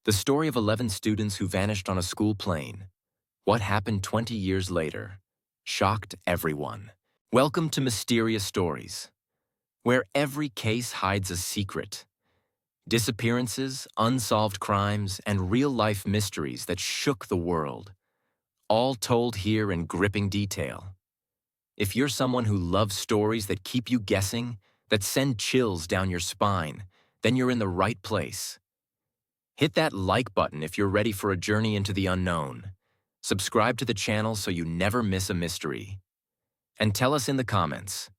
The story of 11 students who vanished on a school plane. What happened 20 years later shocked everyone. Welcome to Mysterious Stories, where every case hides a secret. Disappearances, unsolved crimes, and real-life mysteries that shook the world, all told here in gripping detail. If you're someone who loves stories that keep you guessing, that send chills down your spine, then you're in the right place. Hit that like button if you're ready for a journey into the unknown. Subscribe to the channel so you never miss a mystery. And tell us in the comments,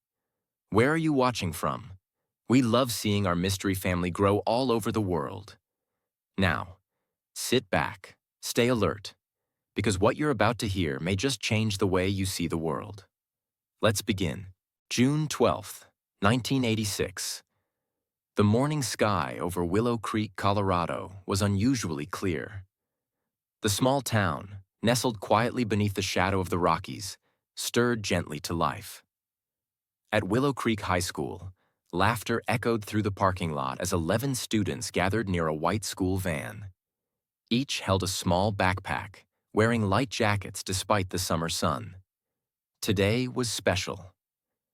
where are you watching from? We love seeing our mystery family grow all over the world. Now, sit back, stay alert, because what you're about to hear may just change the way you see the world. Let's begin. June 12th, 1986. The morning sky over Willow Creek, Colorado, was unusually clear. The small town, nestled quietly beneath the shadow of the Rockies, stirred gently to life. At Willow Creek High School, laughter echoed through the parking lot as 11 students gathered near a white school van. Each held a small backpack, wearing light jackets despite the summer sun. Today was special.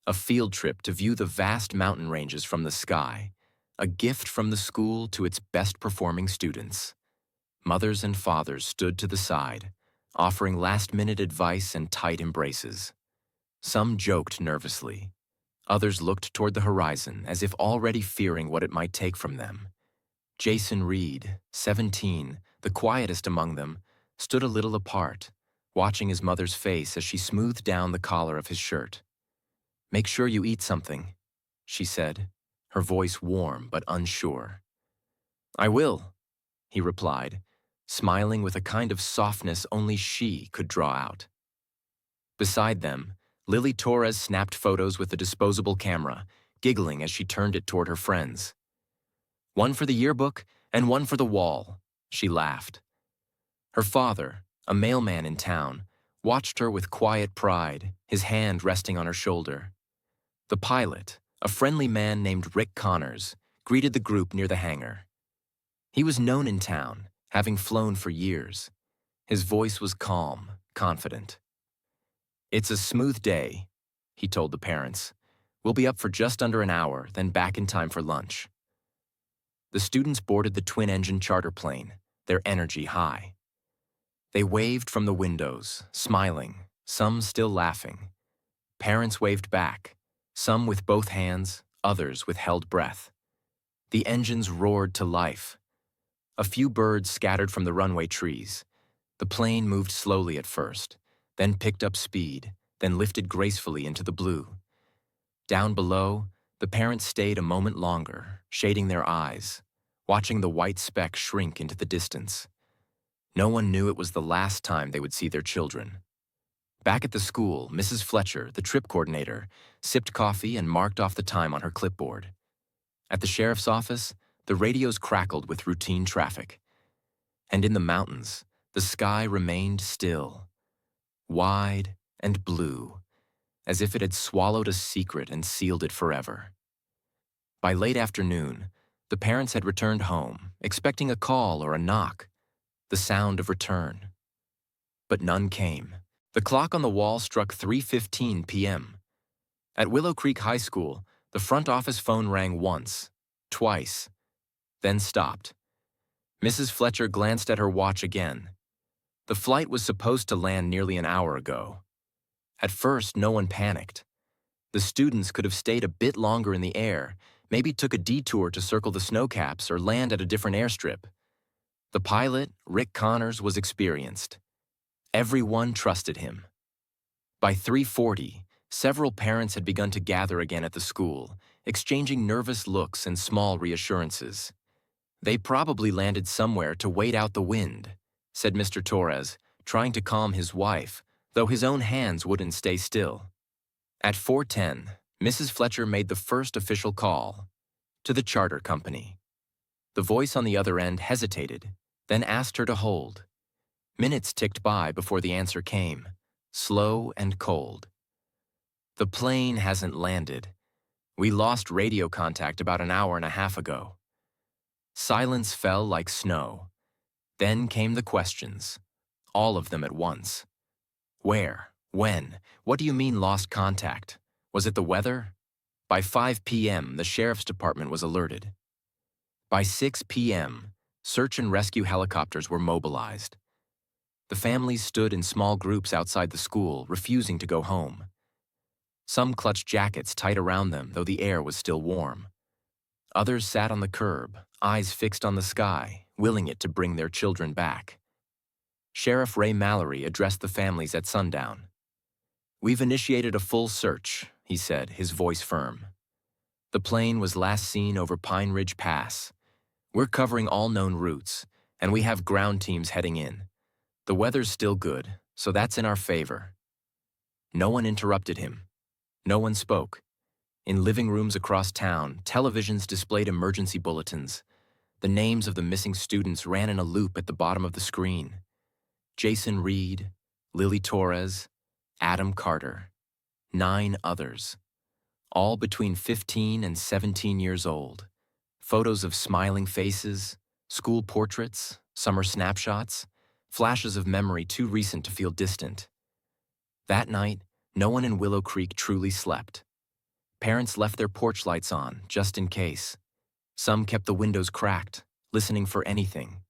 A field trip to view the vast mountain ranges from the sky, a gift from the school to its best-performing students. Mothers and fathers stood to the side, offering last-minute advice and tight embraces. Some joked nervously. Others looked toward the horizon as if already fearing what it might take from them. Jason Reed, 17, the quietest among them, stood a little apart, watching his mother's face as she smoothed down the collar of his shirt. "Make sure you eat something," she said, her voice warm but unsure. "I will," he replied, smiling with a kind of softness only she could draw out. Beside them, Lily Torres snapped photos with a disposable camera, giggling as she turned it toward her friends. "One for the yearbook and one for the wall," she laughed. Her father, a mailman in town, watched her with quiet pride, his hand resting on her shoulder. The pilot, a friendly man named Rick Connors, greeted the group near the hangar. He was known in town, having flown for years. His voice was calm, confident. "It's a smooth day," he told the parents. "We'll be up for just under an hour, then back in time for lunch." The students boarded the twin-engine charter plane, their energy high. They waved from the windows, smiling, some still laughing. Parents waved back, some with both hands, others with held breath. The engines roared to life. A few birds scattered from the runway trees. The plane moved slowly at first, then picked up speed, then lifted gracefully into the blue. Down below, the parents stayed a moment longer, shading their eyes, watching the white speck shrink into the distance. No one knew it was the last time they would see their children. Back at the school, Mrs. Fletcher, the trip coordinator, sipped coffee and marked off the time on her clipboard. At the sheriff's office, the radios crackled with routine traffic. And in the mountains, the sky remained still, wide and blue, as if it had swallowed a secret and sealed it forever. By late afternoon, the parents had returned home, expecting a call or a knock, the sound of return. But none came. The clock on the wall struck 3:15 p.m. At Willow Creek High School, the front office phone rang once, twice, then stopped. Mrs. Fletcher glanced at her watch again. The flight was supposed to land nearly an hour ago. At first, no one panicked. The students could have stayed a bit longer in the air, maybe took a detour to circle the snowcaps or land at a different airstrip. The pilot, Rick Connors, was experienced. Everyone trusted him. By 3:40, several parents had begun to gather again at the school, exchanging nervous looks and small reassurances. "They probably landed somewhere to wait out the wind," said Mr. Torres, trying to calm his wife, though his own hands wouldn't stay still. At 4:10, Mrs. Fletcher made the first official call, to the charter company. The voice on the other end hesitated, then asked her to hold. Minutes ticked by before the answer came, slow and cold. "The plane hasn't landed. We lost radio contact about an hour and a half ago." Silence fell like snow. Then came the questions, all of them at once. Where? When? What do you mean lost contact? Was it the weather? By 5 p.m., the sheriff's department was alerted. By 6 p.m., search and rescue helicopters were mobilized. The families stood in small groups outside the school, refusing to go home. Some clutched jackets tight around them, though the air was still warm. Others sat on the curb, eyes fixed on the sky, willing it to bring their children back. Sheriff Ray Mallory addressed the families at sundown. "We've initiated a full search," he said, his voice firm. "The plane was last seen over Pine Ridge Pass. We're covering all known routes, and we have ground teams heading in. The weather's still good, so that's in our favor." No one interrupted him. No one spoke. In living rooms across town, televisions displayed emergency bulletins. The names of the missing students ran in a loop at the bottom of the screen. Jason Reed, Lily Torres, Adam Carter, 9 others, all between 15 and 17 years old. Photos of smiling faces, school portraits, summer snapshots, flashes of memory too recent to feel distant. That night, no one in Willow Creek truly slept. Parents left their porch lights on, just in case. Some kept the windows cracked, listening for anything.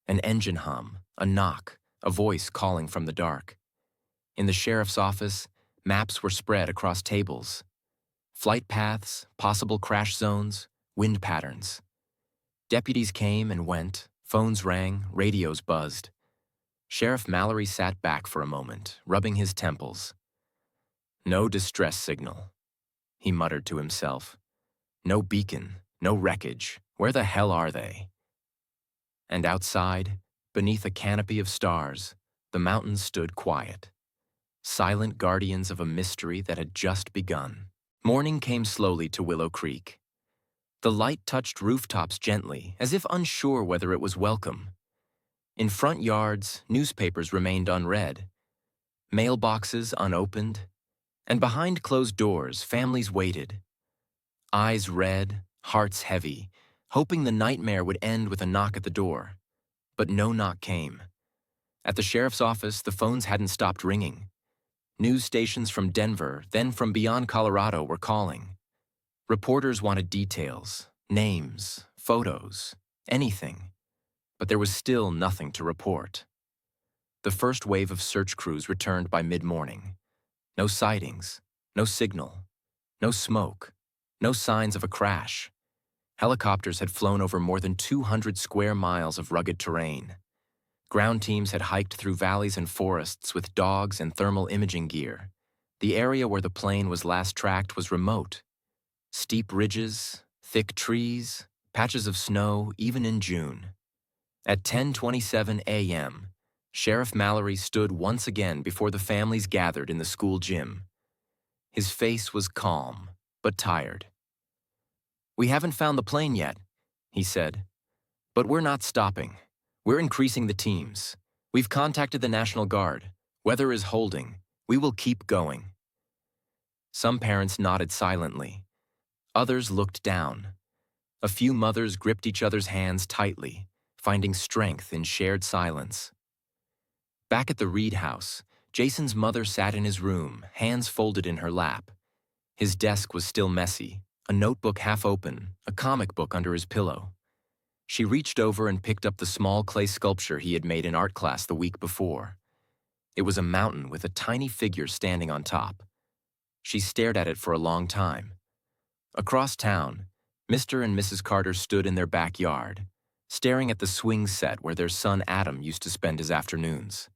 An engine hum, a knock, a voice calling from the dark. In the sheriff's office, maps were spread across tables. Flight paths, possible crash zones, wind patterns. Deputies came and went, phones rang, radios buzzed. Sheriff Mallory sat back for a moment, rubbing his temples. "No distress signal," he muttered to himself. "No beacon, no wreckage. Where the hell are they?" And outside, beneath a canopy of stars, the mountains stood quiet, silent guardians of a mystery that had just begun. Morning came slowly to Willow Creek. The light touched rooftops gently, as if unsure whether it was welcome. In front yards, newspapers remained unread, mailboxes unopened, and behind closed doors, families waited. Eyes red, hearts heavy, hoping the nightmare would end with a knock at the door. But no knock came. At the sheriff's office, the phones hadn't stopped ringing. News stations from Denver, then from beyond Colorado, were calling. Reporters wanted details, names, photos, anything. But there was still nothing to report. The first wave of search crews returned by mid-morning. No sightings, no signal, no smoke, no signs of a crash. Helicopters had flown over more than 200 square miles of rugged terrain. Ground teams had hiked through valleys and forests with dogs and thermal imaging gear. The area where the plane was last tracked was remote. Steep ridges, thick trees, patches of snow, even in June. At 10:27 a.m., Sheriff Mallory stood once again before the families gathered in the school gym. His face was calm, but tired. "We haven't found the plane yet," he said. "But we're not stopping. We're increasing the teams. We've contacted the National Guard. Weather is holding. We will keep going." Some parents nodded silently. Others looked down. A few mothers gripped each other's hands tightly, finding strength in shared silence. Back at the Reed house, Jason's mother sat in his room, hands folded in her lap. His desk was still messy, a notebook half open, a comic book under his pillow. She reached over and picked up the small clay sculpture he had made in art class the week before. It was a mountain with a tiny figure standing on top. She stared at it for a long time. Across town, Mr. and Mrs. Carter stood in their backyard, staring at the swing set where their son Adam used to spend his afternoons.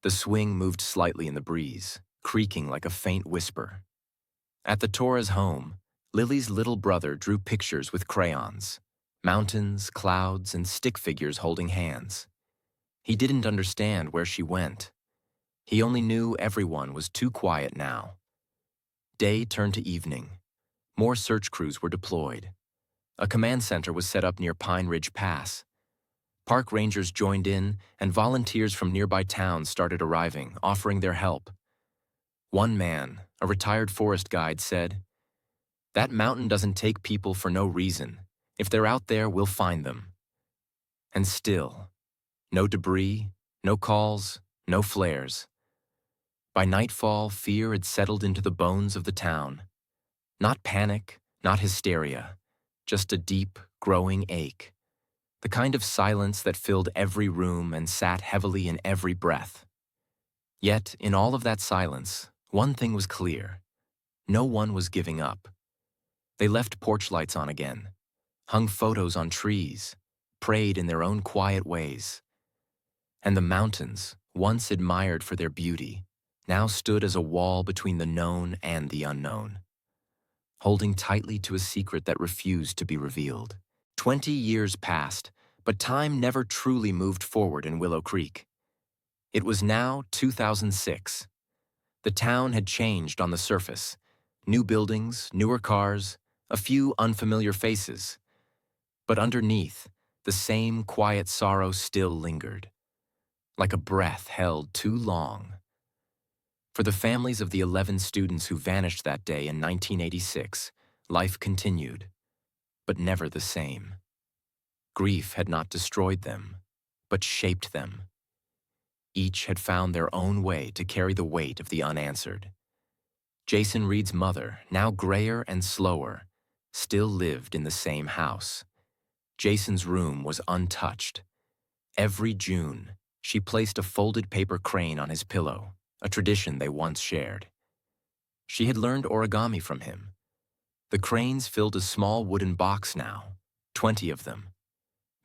The swing moved slightly in the breeze, creaking like a faint whisper. At the Torres' home, Lily's little brother drew pictures with crayons, mountains, clouds, and stick figures holding hands. He didn't understand where she went. He only knew everyone was too quiet now. Day turned to evening. More search crews were deployed. A command center was set up near Pine Ridge Pass. Park rangers joined in, and volunteers from nearby towns started arriving, offering their help. One man, a retired forest guide, said, "That mountain doesn't take people for no reason. If they're out there, we'll find them." And still, No debris, no calls, no flares. By nightfall, fear had settled into the bones of the town. Not panic, not hysteria, just a deep, growing ache. The kind of silence that filled every room and sat heavily in every breath. Yet, in all of that silence, one thing was clear. No one was giving up. They left porch lights on again, hung photos on trees, prayed in their own quiet ways. And the mountains, once admired for their beauty, now stood as a wall between the known and the unknown, holding tightly to a secret that refused to be revealed. 20 years passed, but time never truly moved forward in Willow Creek. It was now 2006. The town had changed on the surface. New buildings, newer cars, a few unfamiliar faces. But underneath, the same quiet sorrow still lingered, like a breath held too long. For the families of the 11 students who vanished that day in 1986, life continued, but never the same. Grief had not destroyed them, but shaped them. Each had found their own way to carry the weight of the unanswered. Jason Reed's mother, now grayer and slower, still lived in the same house. Jason's room was untouched. Every June, she placed a folded paper crane on his pillow, a tradition they once shared. She had learned origami from him. The cranes filled a small wooden box now, 20 of them.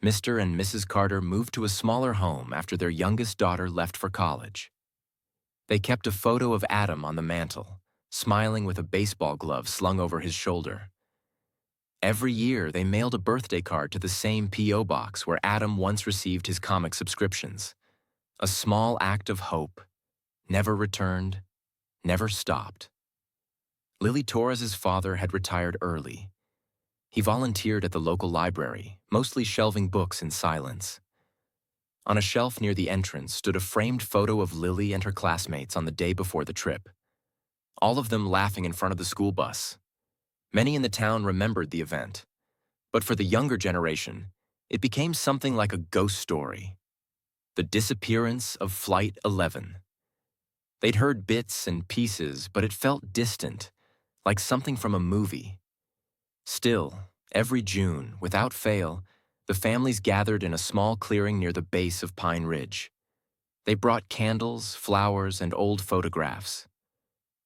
Mr. and Mrs. Carter moved to a smaller home after their youngest daughter left for college. They kept a photo of Adam on the mantel, smiling with a baseball glove slung over his shoulder. Every year, they mailed a birthday card to the same P.O. box where Adam once received his comic subscriptions. A small act of hope, never returned, never stopped. Lily Torres's father had retired early. He volunteered at the local library, mostly shelving books in silence. On a shelf near the entrance stood a framed photo of Lily and her classmates on the day before the trip. All of them laughing in front of the school bus. Many in the town remembered the event, but for the younger generation, it became something like a ghost story. The disappearance of Flight 11. They'd heard bits and pieces, but it felt distant, like something from a movie. Still, every June, without fail, the families gathered in a small clearing near the base of Pine Ridge. They brought candles, flowers, and old photographs.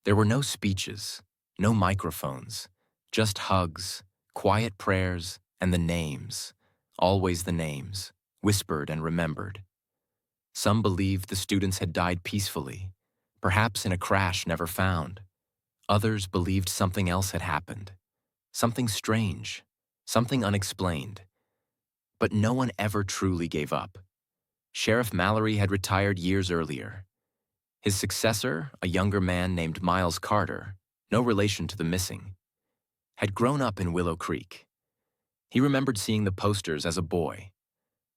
There were no speeches, no microphones, just hugs, quiet prayers, and the names, always the names, whispered and remembered. Some believed the students had died peacefully, perhaps in a crash never found. Others believed something else had happened, something strange, something unexplained. But no one ever truly gave up. Sheriff Mallory had retired years earlier. His successor, a younger man named Miles Carter, no relation to the missing, had grown up in Willow Creek. He remembered seeing the posters as a boy.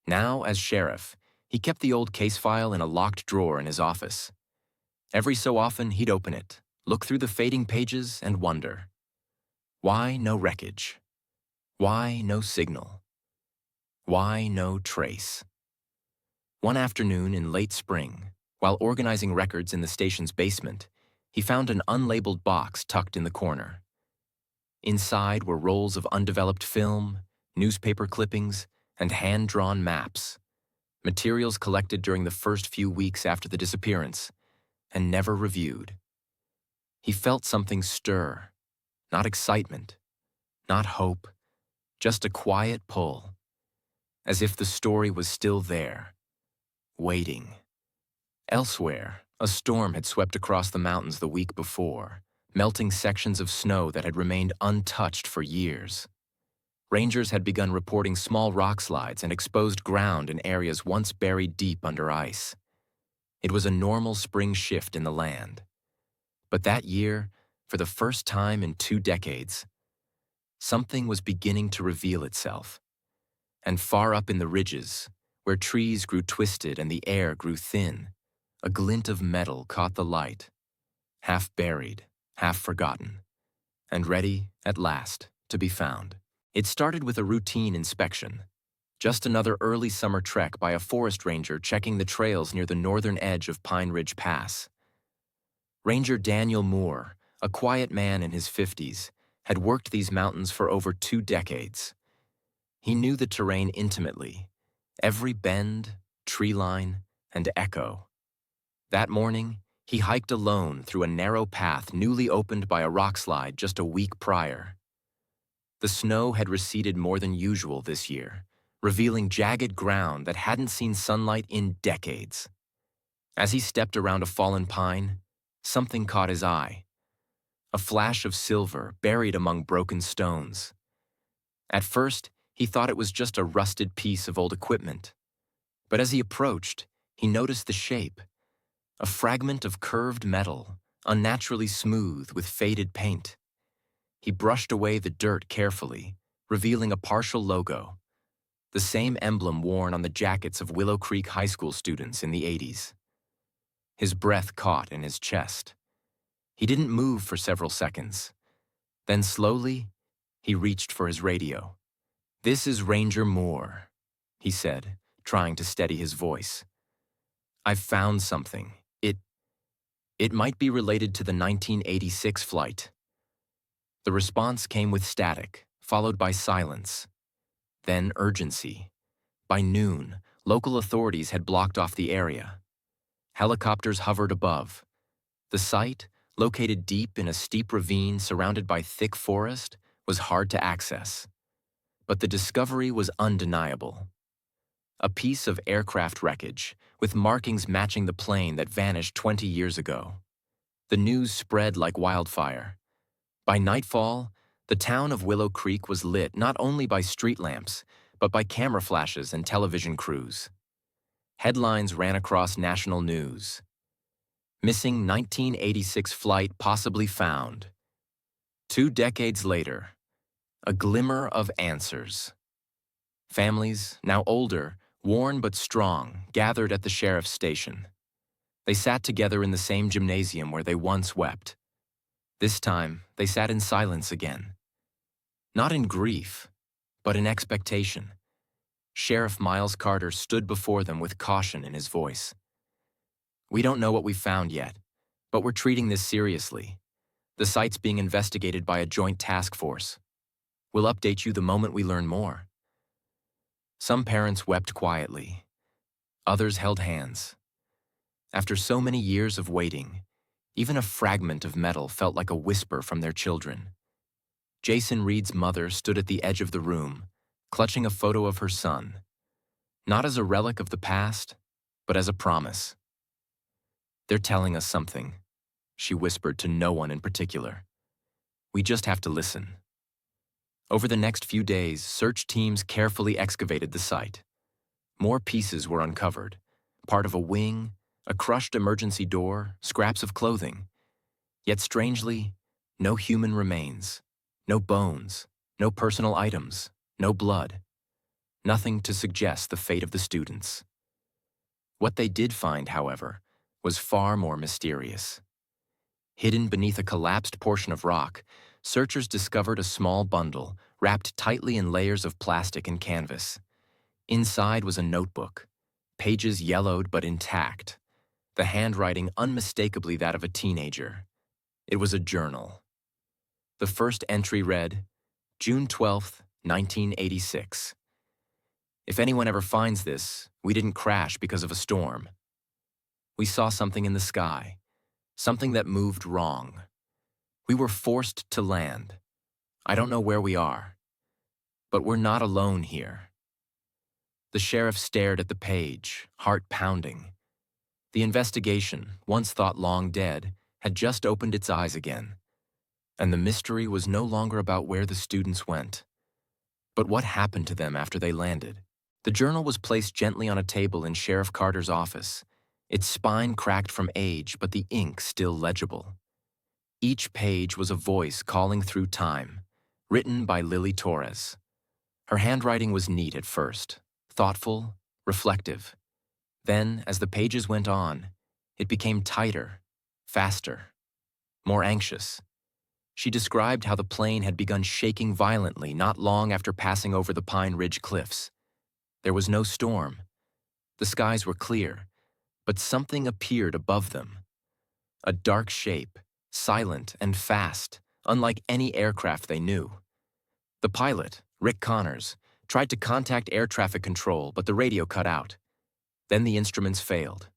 Now, as sheriff, he kept the old case file in a locked drawer in his office. Every so often, he'd open it, look through the fading pages, and wonder. Why no wreckage? Why no signal? Why no trace? One afternoon in late spring, while organizing records in the station's basement, he found an unlabeled box tucked in the corner. Inside were rolls of undeveloped film, newspaper clippings, and hand-drawn maps, materials collected during the first few weeks after the disappearance, and never reviewed. He felt something stir, not excitement, not hope, just a quiet pull, as if the story was still there, waiting. Elsewhere, a storm had swept across the mountains the week before, melting sections of snow that had remained untouched for years. Rangers had begun reporting small rock slides and exposed ground in areas once buried deep under ice. It was a normal spring shift in the land. But that year, for the first time in 2 decades, something was beginning to reveal itself. And far up in the ridges, where trees grew twisted and the air grew thin, a glint of metal caught the light, half buried, half forgotten, and ready, at last, to be found. It started with a routine inspection. Just another early summer trek by a forest ranger checking the trails near the northern edge of Pine Ridge Pass. Ranger Daniel Moore, a quiet man in his 50s, had worked these mountains for over 2 decades. He knew the terrain intimately, every bend, tree line, and echo. That morning, he hiked alone through a narrow path newly opened by a rockslide just a week prior. The snow had receded more than usual this year, revealing jagged ground that hadn't seen sunlight in decades. As he stepped around a fallen pine, something caught his eye. A flash of silver buried among broken stones. At first, he thought it was just a rusted piece of old equipment. But as he approached, he noticed the shape. A fragment of curved metal, unnaturally smooth with faded paint. He brushed away the dirt carefully, revealing a partial logo, the same emblem worn on the jackets of Willow Creek High School students in the 80s. His breath caught in his chest. He didn't move for several seconds. Then slowly, he reached for his radio. "This is Ranger Moore," he said, trying to steady his voice. "I've found something. It might be related to the 1986 flight." The response came with static, followed by silence. Then urgency. By noon, local authorities had blocked off the area. Helicopters hovered above. The site, located deep in a steep ravine surrounded by thick forest, was hard to access. But the discovery was undeniable. A piece of aircraft wreckage, with markings matching the plane that vanished 20 years ago. The news spread like wildfire. By nightfall, the town of Willow Creek was lit not only by street lamps, but by camera flashes and television crews. Headlines ran across national news. "Missing 1986 flight possibly found." 2 decades later, a glimmer of answers. Families, now older, worn but strong, gathered at the sheriff's station. They sat together in the same gymnasium where they once wept. This time, they sat in silence again. Not in grief, but in expectation. Sheriff Miles Carter stood before them with caution in his voice. "We don't know what we found yet, but we're treating this seriously. The site's being investigated by a joint task force. We'll update you the moment we learn more." Some parents wept quietly. Others held hands. After so many years of waiting, even a fragment of metal felt like a whisper from their children. Jason Reed's mother stood at the edge of the room, clutching a photo of her son, not as a relic of the past, but as a promise. "They're telling us something," she whispered to no one in particular. "We just have to listen." Over the next few days, search teams carefully excavated the site. More pieces were uncovered, part of a wing, a crushed emergency door, scraps of clothing. Yet strangely, no human remains, no bones, no personal items, no blood. Nothing to suggest the fate of the students. What they did find, however, was far more mysterious. Hidden beneath a collapsed portion of rock, searchers discovered a small bundle wrapped tightly in layers of plastic and canvas. Inside was a notebook, pages yellowed but intact, the handwriting unmistakably that of a teenager. It was a journal. The first entry read, "June 12th, 1986. If anyone ever finds this, we didn't crash because of a storm. We saw something in the sky, something that moved wrong. We were forced to land. I don't know where we are, but we're not alone here." The sheriff stared at the page, heart pounding. The investigation, once thought long dead, had just opened its eyes again. And the mystery was no longer about where the students went, but what happened to them after they landed. The journal was placed gently on a table in Sheriff Carter's office, its spine cracked from age, but the ink still legible. Each page was a voice calling through time, written by Lily Torres. Her handwriting was neat at first, thoughtful, reflective. Then, as the pages went on, it became tighter, faster, more anxious. She described how the plane had begun shaking violently not long after passing over the Pine Ridge cliffs. There was no storm. The skies were clear, but something appeared above them. A dark shape, silent and fast, unlike any aircraft they knew. The pilot, Rick Connors, tried to contact air traffic control, but the radio cut out. Then the instruments failed.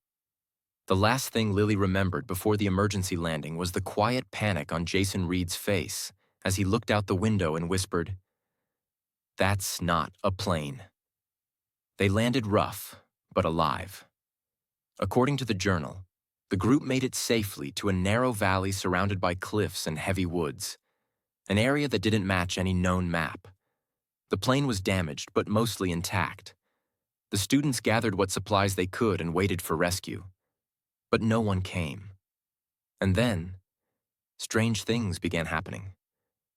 The last thing Lily remembered before the emergency landing was the quiet panic on Jason Reed's face as he looked out the window and whispered, "That's not a plane." They landed rough, but alive. According to the journal, the group made it safely to a narrow valley surrounded by cliffs and heavy woods, an area that didn't match any known map. The plane was damaged, but mostly intact. The students gathered what supplies they could and waited for rescue. But no one came. And then, strange things began happening.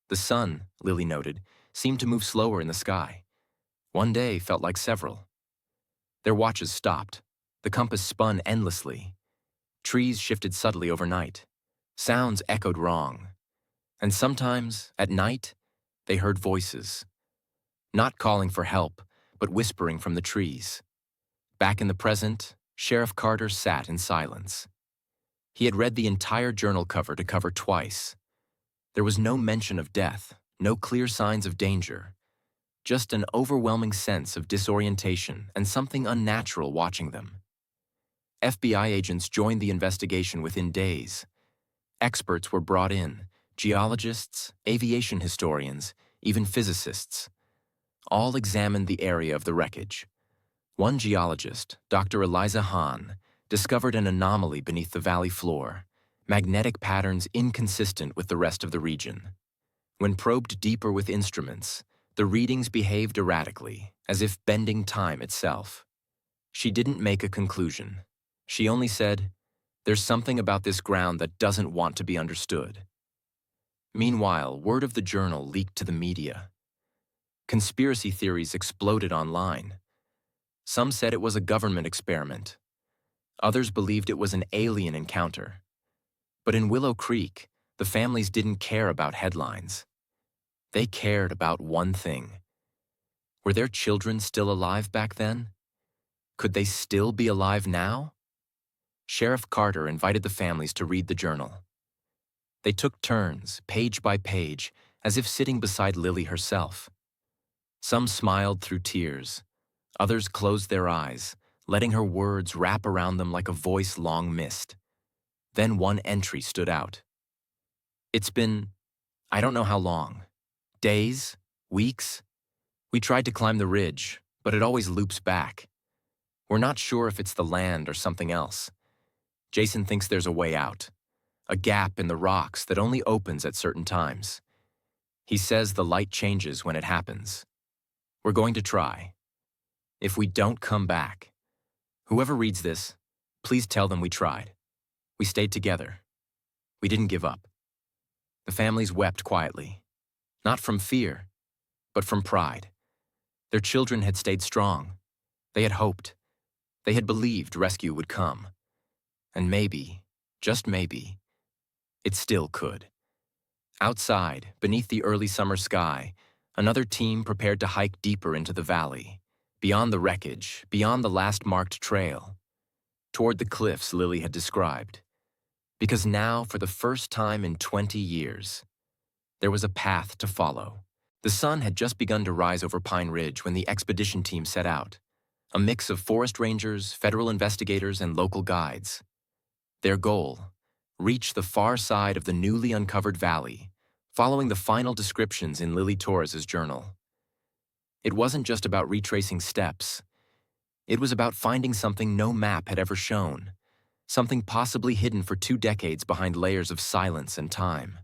The sun, Lily noted, seemed to move slower in the sky. One day felt like several. Their watches stopped. The compass spun endlessly. Trees shifted subtly overnight. Sounds echoed wrong. And sometimes, at night, they heard voices. Not calling for help, but whispering from the trees. Back in the present, Sheriff Carter sat in silence. He had read the entire journal cover to cover twice. There was no mention of death, no clear signs of danger, just an overwhelming sense of disorientation and something unnatural watching them. FBI agents joined the investigation within days. Experts were brought in, geologists, aviation historians, even physicists. All examined the area of the wreckage. One geologist, Dr. Eliza Hahn, discovered an anomaly beneath the valley floor, magnetic patterns inconsistent with the rest of the region. When probed deeper with instruments, the readings behaved erratically, as if bending time itself. She didn't make a conclusion. She only said, "There's something about this ground that doesn't want to be understood." Meanwhile, word of the journal leaked to the media. Conspiracy theories exploded online. Some said it was a government experiment. Others believed it was an alien encounter. But in Willow Creek, the families didn't care about headlines. They cared about one thing. Were their children still alive back then? Could they still be alive now? Sheriff Carter invited the families to read the journal. They took turns, page by page, as if sitting beside Lily herself. Some smiled through tears. Others closed their eyes, letting her words wrap around them like a voice long missed. Then one entry stood out. "It's been, I don't know how long. Days? Weeks? We tried to climb the ridge, but it always loops back. We're not sure if it's the land or something else. Jason thinks there's a way out. A gap in the rocks that only opens at certain times. He says the light changes when it happens. We're going to try. If we don't come back, whoever reads this, please tell them we tried. We stayed together. We didn't give up." The families wept quietly, not from fear, but from pride. Their children had stayed strong. They had hoped. They had believed rescue would come. And maybe, just maybe, it still could. Outside, beneath the early summer sky, another team prepared to hike deeper into the valley, beyond the wreckage, beyond the last marked trail, toward the cliffs Lily had described. Because now, for the first time in 20 years, there was a path to follow. The sun had just begun to rise over Pine Ridge when the expedition team set out, a mix of forest rangers, federal investigators, and local guides. Their goal: reach the far side of the newly uncovered valley, following the final descriptions in Lily Torres's journal. It wasn't just about retracing steps. It was about finding something no map had ever shown, something possibly hidden for 2 decades behind layers of silence and time.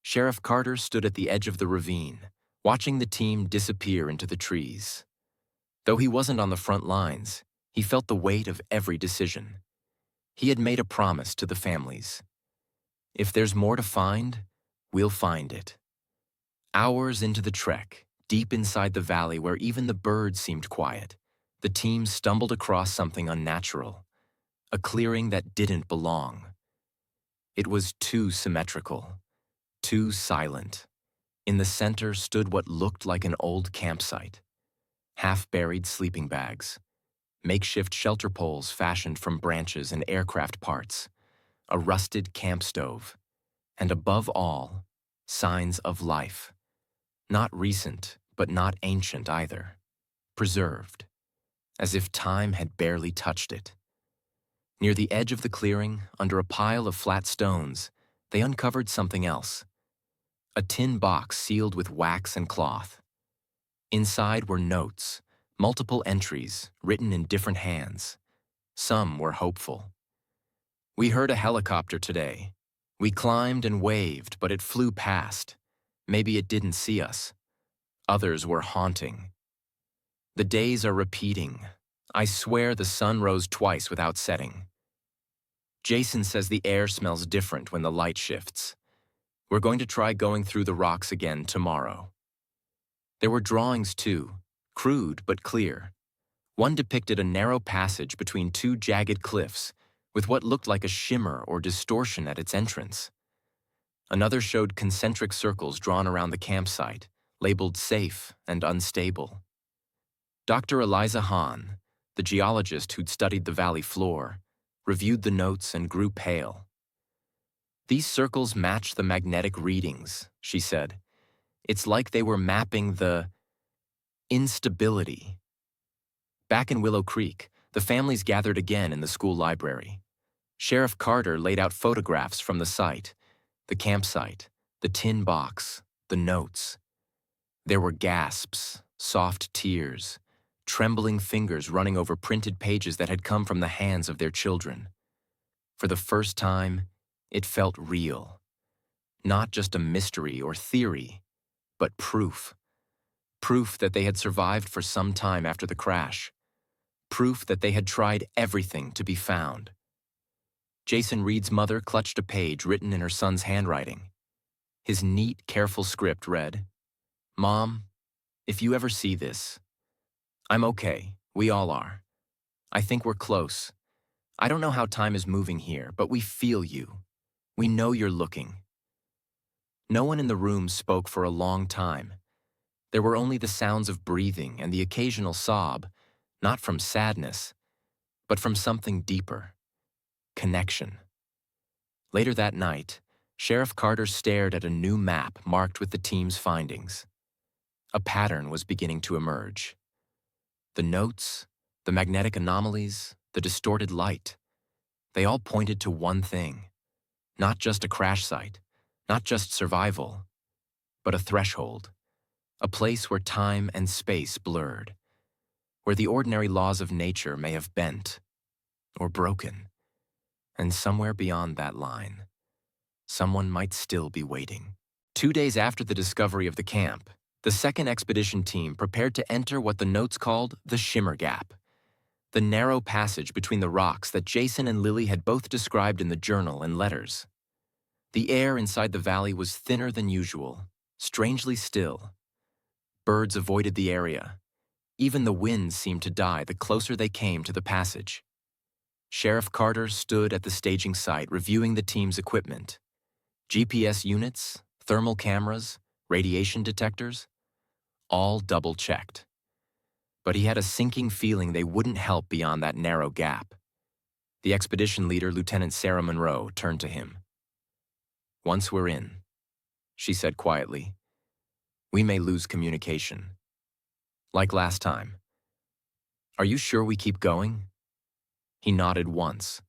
Sheriff Carter stood at the edge of the ravine, watching the team disappear into the trees. Though he wasn't on the front lines, he felt the weight of every decision. He had made a promise to the families. If there's more to find, we'll find it. Hours into the trek, deep inside the valley where even the birds seemed quiet, the team stumbled across something unnatural, a clearing that didn't belong. It was too symmetrical, too silent. In the center stood what looked like an old campsite. half-buried sleeping bags, makeshift shelter poles fashioned from branches and aircraft parts, a rusted camp stove, and above all, signs of life. Not recent, but not ancient either. Preserved, as if time had barely touched it. Near the edge of the clearing, under a pile of flat stones, they uncovered something else. A tin box sealed with wax and cloth. Inside were notes, multiple entries written in different hands. Some were hopeful. "We heard a helicopter today. We climbed and waved, but it flew past. Maybe it didn't see us." Others were haunting. "The days are repeating. I swear the sun rose twice without setting. Jason says the air smells different when the light shifts. We're going to try going through the rocks again tomorrow." There were drawings too, crude but clear. One depicted a narrow passage between two jagged cliffs with what looked like a shimmer or distortion at its entrance. Another showed concentric circles drawn around the campsite, labeled safe and unstable. Dr. Eliza Hahn, the geologist who'd studied the valley floor, reviewed the notes and grew pale. "These circles match the magnetic readings," she said. "It's like they were mapping the instability." Back in Willow Creek, the families gathered again in the school library. Sheriff Carter laid out photographs from the site, the campsite, the tin box, the notes. There were gasps, soft tears, trembling fingers running over printed pages that had come from the hands of their children. For the first time, it felt real. Not just a mystery or theory, but proof. Proof that they had survived for some time after the crash. Proof that they had tried everything to be found. Jason Reed's mother clutched a page written in her son's handwriting. His neat, careful script read, "Mom, if you ever see this, I'm okay, we all are. I think we're close. I don't know how time is moving here, but we feel you. We know you're looking." No one in the room spoke for a long time. There were only the sounds of breathing and the occasional sob, not from sadness, but from something deeper. Connection. Later that night, Sheriff Carter stared at a new map marked with the team's findings. A pattern was beginning to emerge. The notes, the magnetic anomalies, the distorted light, they all pointed to one thing. Not just a crash site, not just survival, but a threshold. A place where time and space blurred, where the ordinary laws of nature may have bent or broken, and somewhere beyond that line, someone might still be waiting. 2 days after the discovery of the camp, the second expedition team prepared to enter what the notes called the Shimmer Gap, the narrow passage between the rocks that Jason and Lily had both described in the journal and letters. The air inside the valley was thinner than usual, strangely still. Birds avoided the area. Even the winds seemed to die the closer they came to the passage. Sheriff Carter stood at the staging site reviewing the team's equipment. GPS units, thermal cameras, radiation detectors, all double-checked. But he had a sinking feeling they wouldn't help beyond that narrow gap. The expedition leader, Lieutenant Sarah Monroe, turned to him. "Once we're in," she said quietly, "we may lose communication. Like last time. Are you sure we keep going?" He nodded once.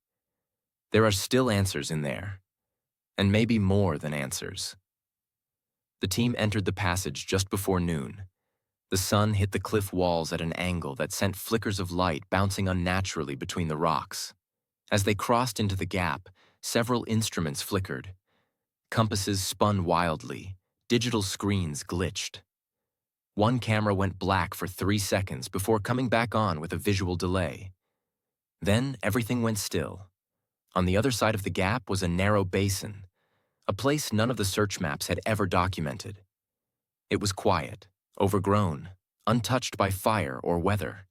"There are still answers in there, and maybe more than answers." The team entered the passage just before noon. The sun hit the cliff walls at an angle that sent flickers of light bouncing unnaturally between the rocks. As they crossed into the gap, several instruments flickered. Compasses spun wildly, digital screens glitched. One camera went black for 3 seconds before coming back on with a visual delay. Then everything went still. On the other side of the gap was a narrow basin, a place none of the search maps had ever documented. It was quiet, overgrown, untouched by fire or weather.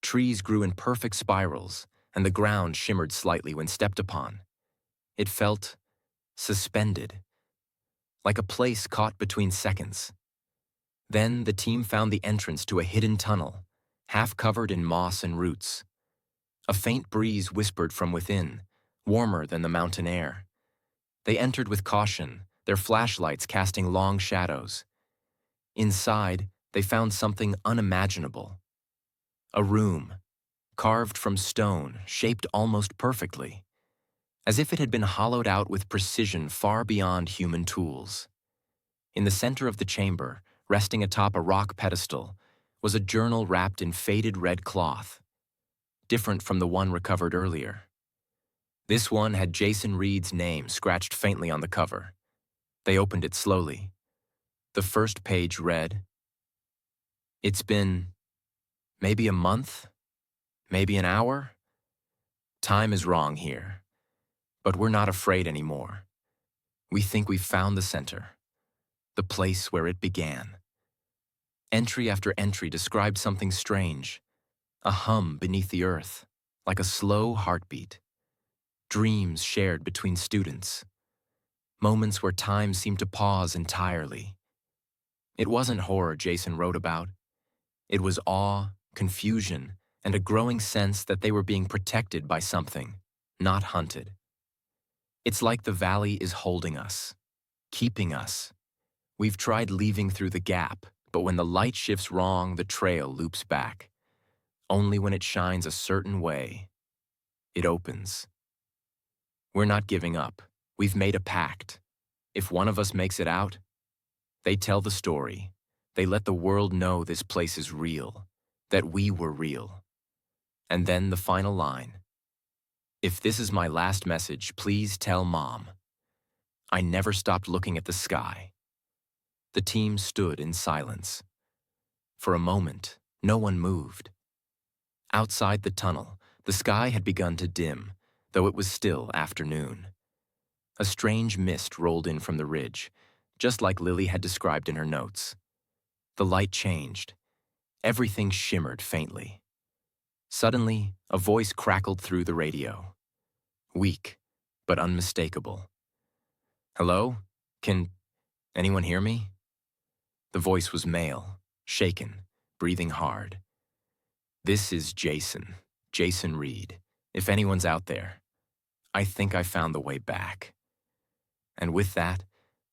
Trees grew in perfect spirals, and the ground shimmered slightly when stepped upon. It felt suspended, like a place caught between seconds. Then the team found the entrance to a hidden tunnel, half covered in moss and roots. A faint breeze whispered from within, warmer than the mountain air. They entered with caution, their flashlights casting long shadows. Inside, they found something unimaginable. A room, carved from stone, shaped almost perfectly, as if it had been hollowed out with precision far beyond human tools. In the center of the chamber, resting atop a rock pedestal, was a journal wrapped in faded red cloth, different from the one recovered earlier. This one had Jason Reed's name scratched faintly on the cover. They opened it slowly. The first page read, "It's been maybe a month, maybe an hour. Time is wrong here, but we're not afraid anymore. We think we've found the center, the place where it began." Entry after entry described something strange, a hum beneath the earth, like a slow heartbeat. Dreams shared between students. Moments where time seemed to pause entirely. It wasn't horror Jason wrote about. It was awe, confusion, and a growing sense that they were being protected by something, not hunted. It's like the valley is holding us, keeping us. We've tried leaving through the gap, but when the light shifts wrong, the trail loops back. Only when it shines a certain way, it opens. We're not giving up. We've made a pact. If one of us makes it out, they tell the story. They let the world know this place is real, that we were real. And then the final line. "If this is my last message, please tell Mom. I never stopped looking at the sky." The team stood in silence. For a moment, no one moved. Outside the tunnel, the sky had begun to dim, though it was still afternoon. A strange mist rolled in from the ridge, just like Lily had described in her notes. The light changed. Everything shimmered faintly. Suddenly, a voice crackled through the radio. Weak, but unmistakable. "Hello? Can anyone hear me?" The voice was male, shaken, breathing hard. "This is Jason Reed. If anyone's out there, I think I found the way back." And with that,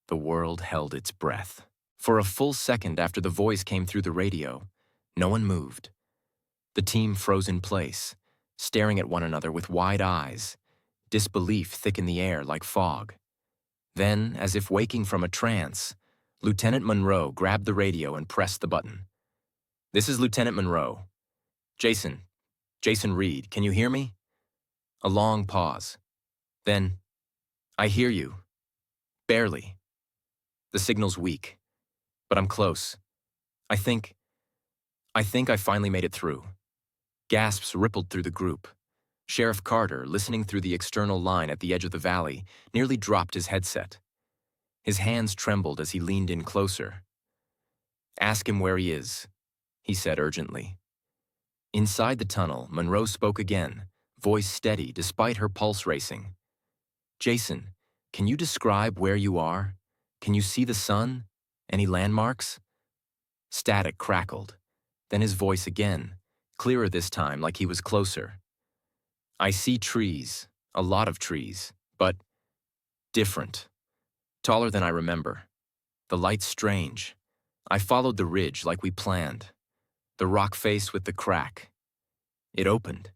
the world held its breath. For a full second after the voice came through the radio, no one moved. The team froze in place, staring at one another with wide eyes, disbelief thick in the air like fog. Then, as if waking from a trance, Lieutenant Monroe grabbed the radio and pressed the button. "This is Lieutenant Monroe. Jason Reed, can you hear me?" A long pause. Then, "I hear you. Barely. The signal's weak, but I'm close. I think I finally made it through." Gasps rippled through the group. Sheriff Carter, listening through the external line at the edge of the valley, nearly dropped his headset. His hands trembled as he leaned in closer. "Ask him where he is," he said urgently. Inside the tunnel, Monroe spoke again, voice steady despite her pulse racing. "Jason, can you describe where you are? Can you see the sun? Any landmarks?" Static crackled. Then his voice again, clearer this time like he was closer. "I see trees, a lot of trees, but different. Taller than I remember. The light's strange. I followed the ridge like we planned. The rock face with the crack. It opened."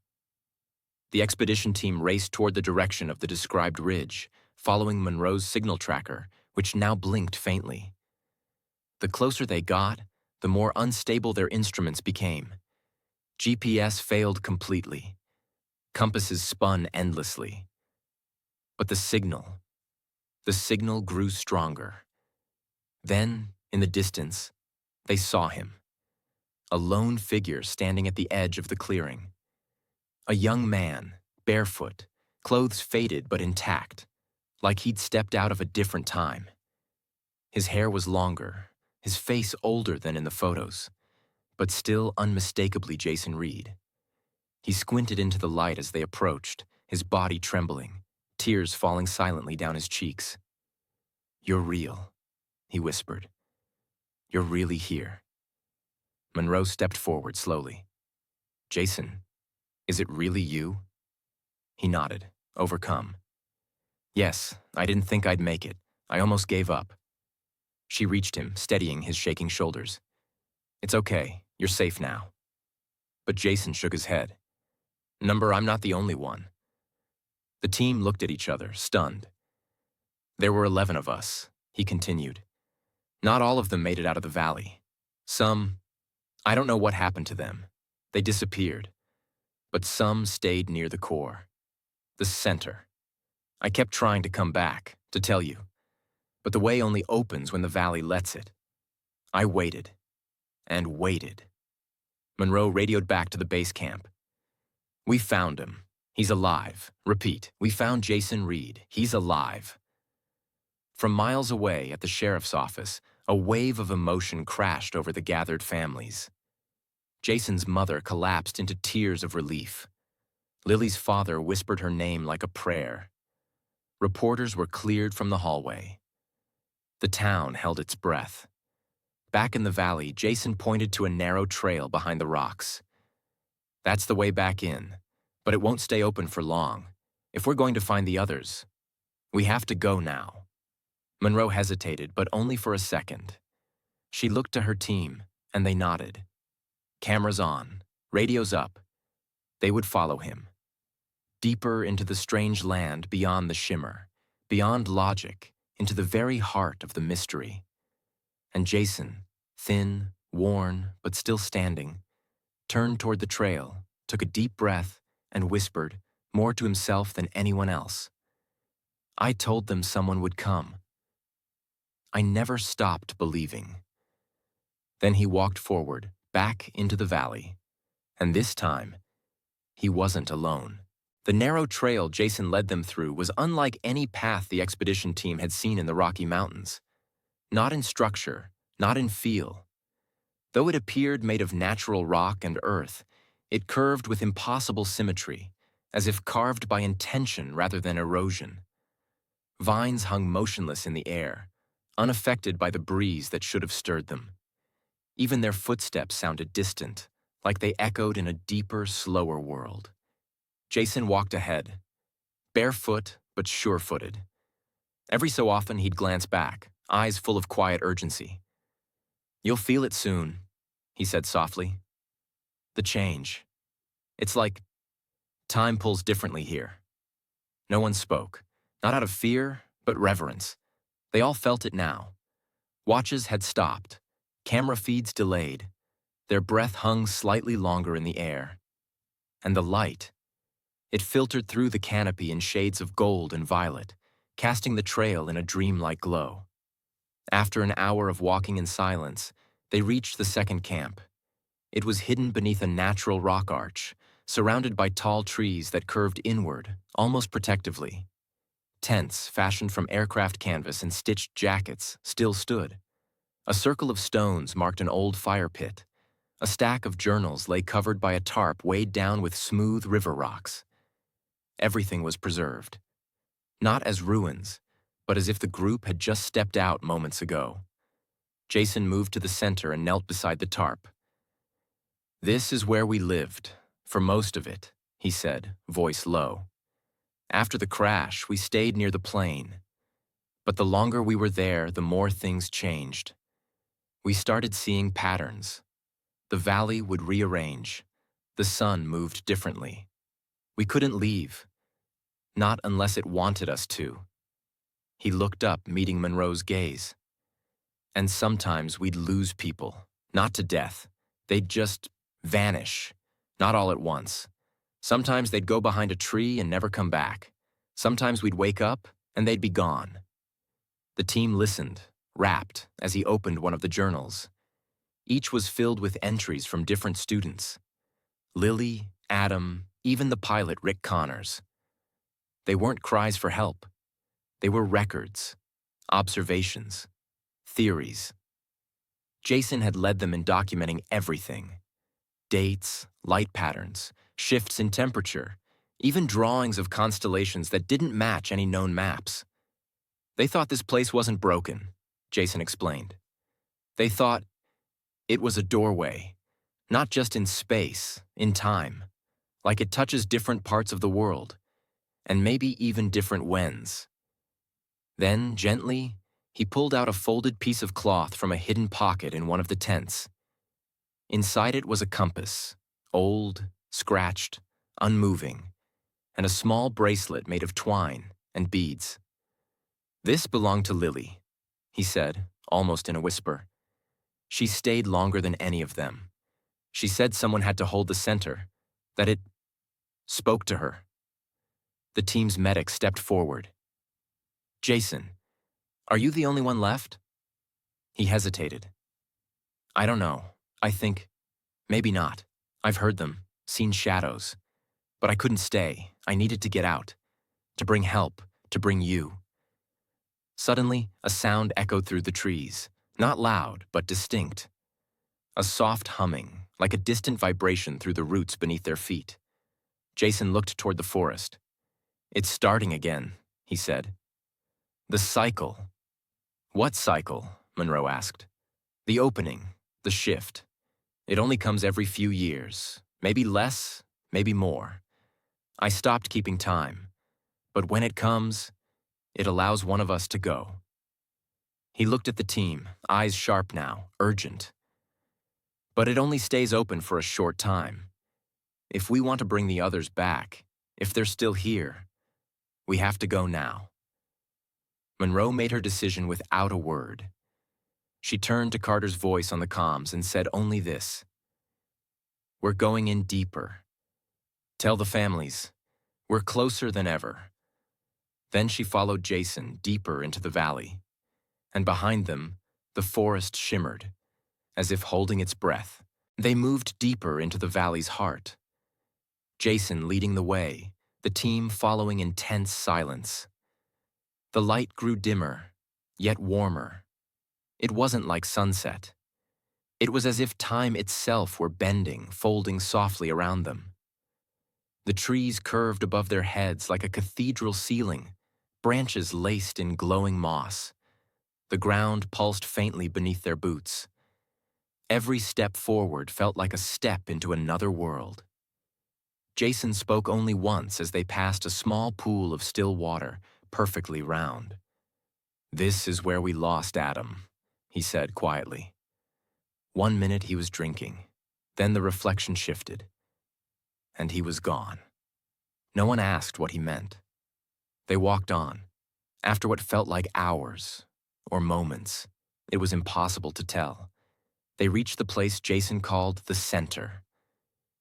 The expedition team raced toward the direction of the described ridge, following Monroe's signal tracker, which now blinked faintly. The closer they got, the more unstable their instruments became. GPS failed completely. Compasses spun endlessly. But the signal grew stronger. Then, in the distance, they saw him. A lone figure standing at the edge of the clearing. A young man, barefoot, clothes faded but intact, like he'd stepped out of a different time. His hair was longer, his face older than in the photos, but still unmistakably Jason Reed. He squinted into the light as they approached, his body trembling, tears falling silently down his cheeks. "You're real," he whispered. You're really here. Monroe stepped forward slowly. Jason, is it really you? He nodded, overcome. Yes, I didn't think I'd make it. I almost gave up. She reached him, steadying his shaking shoulders. It's okay, you're safe now. But Jason shook his head. I'm not the only one. The team looked at each other, stunned. There were 11 of us, he continued. Not all of them made it out of the valley. Some, I don't know what happened to them. They disappeared. But some stayed near the core. The center. I kept trying to come back, to tell you. But the way only opens when the valley lets it. I waited. And waited. Monroe radioed back to the base camp. We found him. He's alive. Repeat, we found Jason Reed. He's alive. From miles away at the sheriff's office, a wave of emotion crashed over the gathered families. Jason's mother collapsed into tears of relief. Lily's father whispered her name like a prayer. Reporters were cleared from the hallway. The town held its breath. Back in the valley, Jason pointed to a narrow trail behind the rocks. That's the way back in, but it won't stay open for long. If we're going to find the others, we have to go now. Monroe hesitated, but only for a second. She looked to her team, and they nodded. Cameras on, radios up. They would follow him. Deeper into the strange land beyond the shimmer, beyond logic, into the very heart of the mystery. And Jason, thin, worn, but still standing, turned toward the trail, took a deep breath, and whispered, more to himself than anyone else. I told them someone would come. I never stopped believing. Then he walked forward, back into the valley. And this time, he wasn't alone. The narrow trail Jason led them through was unlike any path the expedition team had seen in the Rocky Mountains. Not in structure, not in feel. Though it appeared made of natural rock and earth, it curved with impossible symmetry, as if carved by intention rather than erosion. Vines hung motionless in the air, unaffected by the breeze that should have stirred them. Even their footsteps sounded distant, like they echoed in a deeper, slower world. Jason walked ahead, barefoot but sure-footed. Every so often he'd glance back, eyes full of quiet urgency. You'll feel it soon, he said softly. The change. It's like time pulls differently here. No one spoke, not out of fear, but reverence. They all felt it now. Watches had stopped, camera feeds delayed. Their breath hung slightly longer in the air. And the light, it filtered through the canopy in shades of gold and violet, casting the trail in a dreamlike glow. After an hour of walking in silence, they reached the second camp. It was hidden beneath a natural rock arch, surrounded by tall trees that curved inward, almost protectively. Tents, fashioned from aircraft canvas and stitched jackets, still stood. A circle of stones marked an old fire pit. A stack of journals lay covered by a tarp weighed down with smooth river rocks. Everything was preserved. Not as ruins, but as if the group had just stepped out moments ago. Jason moved to the center and knelt beside the tarp. This is where we lived, for most of it, he said, voice low. After the crash, we stayed near the plane. But the longer we were there, the more things changed. We started seeing patterns. The valley would rearrange. The sun moved differently. We couldn't leave. Not unless it wanted us to. He looked up, meeting Monroe's gaze. And sometimes we'd lose people, not to death. They'd just vanish, not all at once. Sometimes they'd go behind a tree and never come back. Sometimes we'd wake up and they'd be gone. The team listened, rapt, as he opened one of the journals. Each was filled with entries from different students. Lily, Adam, even the pilot, Rick Connors. They weren't cries for help. They were records, observations, theories. Jason had led them in documenting everything. Dates, light patterns, shifts in temperature, even drawings of constellations that didn't match any known maps. They thought this place wasn't broken, Jason explained. They thought it was a doorway, not just in space, in time, like it touches different parts of the world, and maybe even different whens. Then, gently, he pulled out a folded piece of cloth from a hidden pocket in one of the tents. Inside it was a compass, old, scratched, unmoving, and a small bracelet made of twine and beads. "This belonged to Lily," he said, almost in a whisper. "She stayed longer than any of them. She said someone had to hold the center, that it spoke to her." The team's medic stepped forward. "Jason, are you the only one left?" He hesitated. "I don't know. I think, maybe not. I've heard them, seen shadows. But I couldn't stay. I needed to get out. To bring help, to bring you." Suddenly, a sound echoed through the trees, not loud, but distinct. A soft humming, like a distant vibration through the roots beneath their feet. Jason looked toward the forest. "It's starting again," he said. "The cycle." "What cycle?" Monroe asked. "The opening, the shift. It only comes every few years, maybe less, maybe more. I stopped keeping time, but when it comes, it allows one of us to go." He looked at the team, eyes sharp now, urgent. "But it only stays open for a short time. If we want to bring the others back, if they're still here, we have to go now." Monroe made her decision without a word. She turned to Carter's voice on the comms and said only this: "We're going in deeper. Tell the families, we're closer than ever." Then she followed Jason deeper into the valley, and behind them, the forest shimmered, as if holding its breath. They moved deeper into the valley's heart. Jason leading the way, the team following in tense silence. The light grew dimmer, yet warmer. It wasn't like sunset. It was as if time itself were bending, folding softly around them. The trees curved above their heads like a cathedral ceiling, branches laced in glowing moss. The ground pulsed faintly beneath their boots. Every step forward felt like a step into another world. Jason spoke only once as they passed a small pool of still water, perfectly round. "This is where we lost Adam," he said quietly. 1 minute he was drinking, then the reflection shifted, and he was gone. No one asked what he meant. They walked on. After what felt like hours, or moments, it was impossible to tell. They reached the place Jason called the center.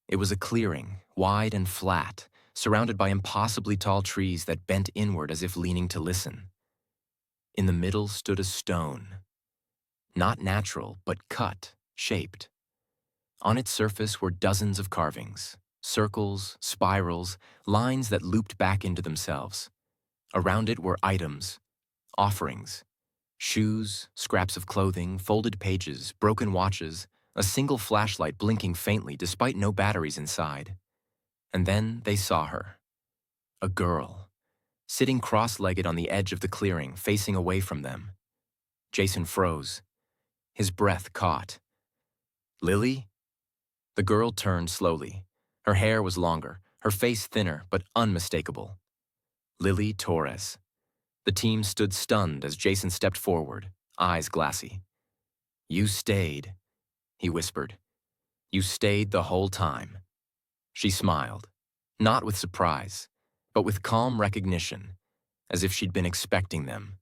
It was a clearing, wide and flat, surrounded by impossibly tall trees that bent inward as if leaning to listen. In the middle stood a stone. Not natural, but cut, shaped. On its surface were dozens of carvings, circles, spirals, lines that looped back into themselves. Around it were items, offerings, shoes, scraps of clothing, folded pages, broken watches, a single flashlight blinking faintly despite no batteries inside. And then they saw her. A girl, sitting cross-legged on the edge of the clearing, facing away from them. Jason froze. His breath caught. "Lily?" The girl turned slowly. Her hair was longer, her face thinner but unmistakable. Lily Torres. The team stood stunned as Jason stepped forward, eyes glassy. "You stayed," he whispered. "You stayed the whole time." She smiled, not with surprise, but with calm recognition, as if she'd been expecting them.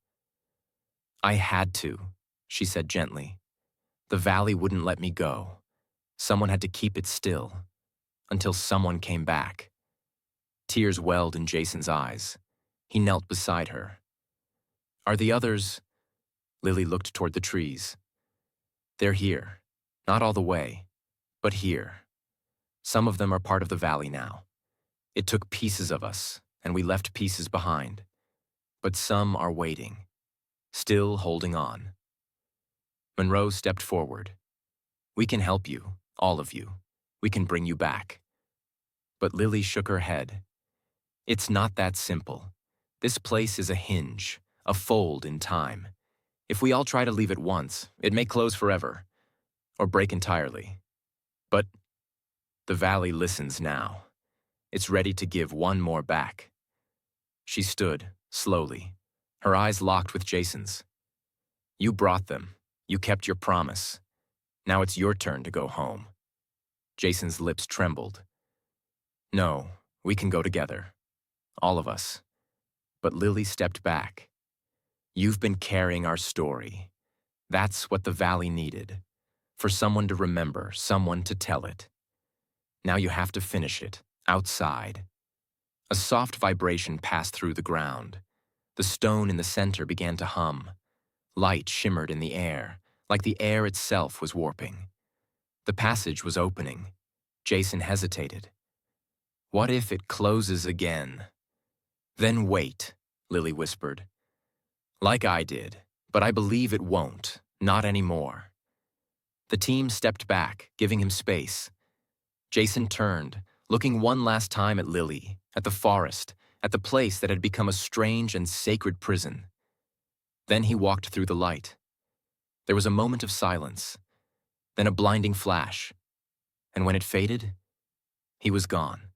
"I had to," she said gently. "The valley wouldn't let me go. Someone had to keep it still, until someone came back." Tears welled in Jason's eyes. He knelt beside her. "Are the others?" Lily looked toward the trees. "They're here. Not all the way, but here. Some of them are part of the valley now. It took pieces of us, and we left pieces behind. But some are waiting, still holding on." Monroe stepped forward. "We can help you, all of you. We can bring you back." But Lily shook her head. "It's not that simple. This place is a hinge, a fold in time. If we all try to leave at once, it may close forever, or break entirely. But the valley listens now. It's ready to give one more back. She stood, slowly, her eyes locked with Jason's. You brought them. You kept your promise. Now it's your turn to go home. Jason's lips trembled. No, we can go together. All of us. But Lily stepped back. You've been carrying our story. That's what the valley needed. For someone to remember, someone to tell it. Now you have to finish it, outside. A soft vibration passed through the ground. The stone in the center began to hum. Light shimmered in the air, like the air itself was warping. The passage was opening. Jason hesitated. What if it closes again? Then wait, Lily whispered. Like I did, but I believe it won't, not anymore. The team stepped back, giving him space. Jason turned, looking one last time at Lily, at the forest, at the place that had become a strange and sacred prison. Then he walked through the light. There was a moment of silence, then a blinding flash, and when it faded, he was gone.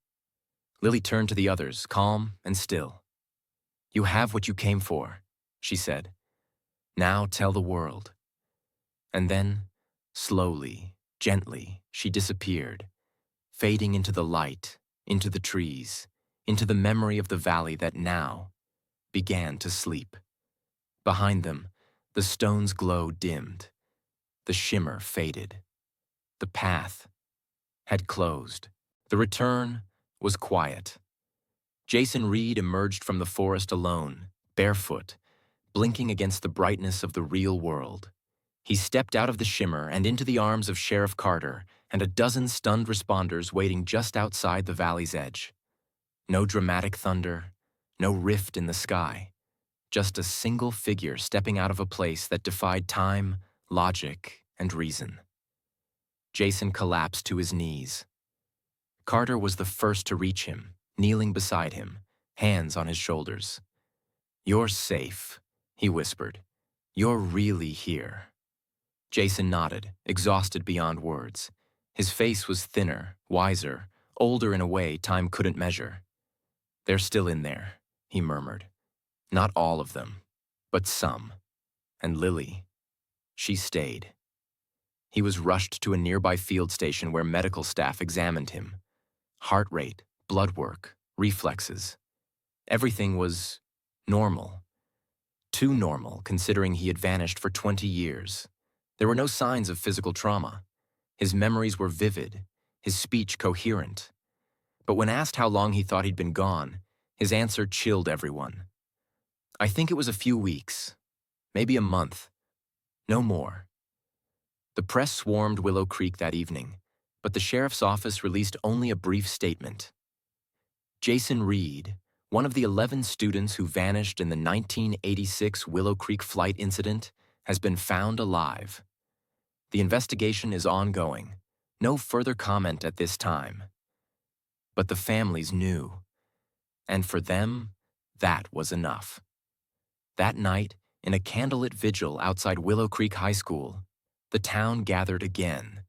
Lily turned to the others, calm and still. You have what you came for, she said. Now tell the world. And then, slowly, gently, she disappeared, fading into the light, into the trees, into the memory of the valley that now began to sleep. Behind them, the stone's glow dimmed. The shimmer faded. The path had closed. The return was quiet. Jason Reed emerged from the forest alone, barefoot, blinking against the brightness of the real world. He stepped out of the shimmer and into the arms of Sheriff Carter and a dozen stunned responders waiting just outside the valley's edge. No dramatic thunder, no rift in the sky. Just a single figure stepping out of a place that defied time, logic, and reason. Jason collapsed to his knees. Carter was the first to reach him, kneeling beside him, hands on his shoulders. You're safe, he whispered. You're really here. Jason nodded, exhausted beyond words. His face was thinner, wiser, older in a way time couldn't measure. They're still in there, he murmured. Not all of them, but some. And Lily, she stayed. He was rushed to a nearby field station where medical staff examined him. Heart rate, blood work, reflexes. Everything was normal. Too normal, considering he had vanished for 20 years. There were no signs of physical trauma. His memories were vivid, his speech coherent. But when asked how long he thought he'd been gone, his answer chilled everyone. I think it was a few weeks, maybe a month, no more. The press swarmed Willow Creek that evening, but the sheriff's office released only a brief statement. Jason Reed, one of the 11 students who vanished in the 1986 Willow Creek flight incident, has been found alive. The investigation is ongoing. No further comment at this time. But the families knew, and for them, that was enough. That night, in a candlelit vigil outside Willow Creek High School, the town gathered again,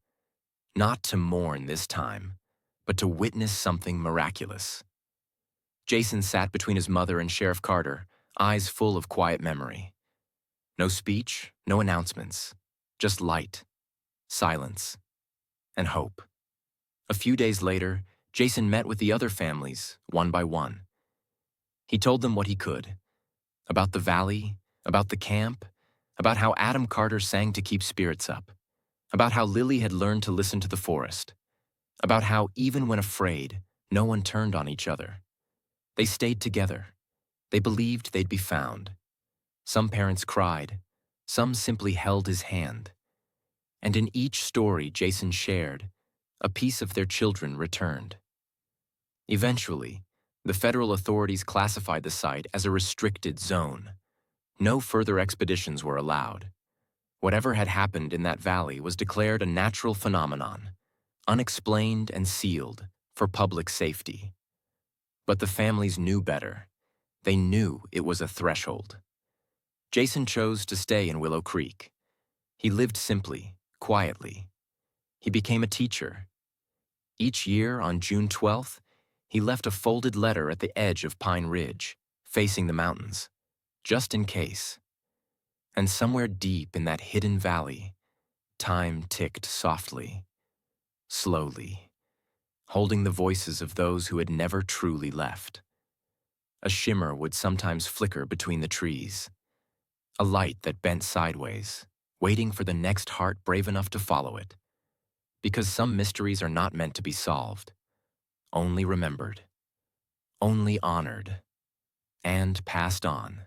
not to mourn this time, but to witness something miraculous. Jason sat between his mother and Sheriff Carter, eyes full of quiet memory. No speech, no announcements, just light, silence, and hope. A few days later, Jason met with the other families, one by one. He told them what he could. About the valley, about the camp, about how Adam Carter sang to keep spirits up, about how Lily had learned to listen to the forest, about how, even when afraid, no one turned on each other. They stayed together. They believed they'd be found. Some parents cried. Some simply held his hand. And in each story Jason shared, a piece of their children returned. Eventually, the federal authorities classified the site as a restricted zone. No further expeditions were allowed. Whatever had happened in that valley was declared a natural phenomenon, unexplained and sealed for public safety. But the families knew better. They knew it was a threshold. Jason chose to stay in Willow Creek. He lived simply, quietly. He became a teacher. Each year on June 12th, he left a folded letter at the edge of Pine Ridge, facing the mountains, just in case. And somewhere deep in that hidden valley, time ticked softly, slowly, holding the voices of those who had never truly left. A shimmer would sometimes flicker between the trees, a light that bent sideways, waiting for the next heart brave enough to follow it. Because some mysteries are not meant to be solved, only remembered, only honored, and passed on.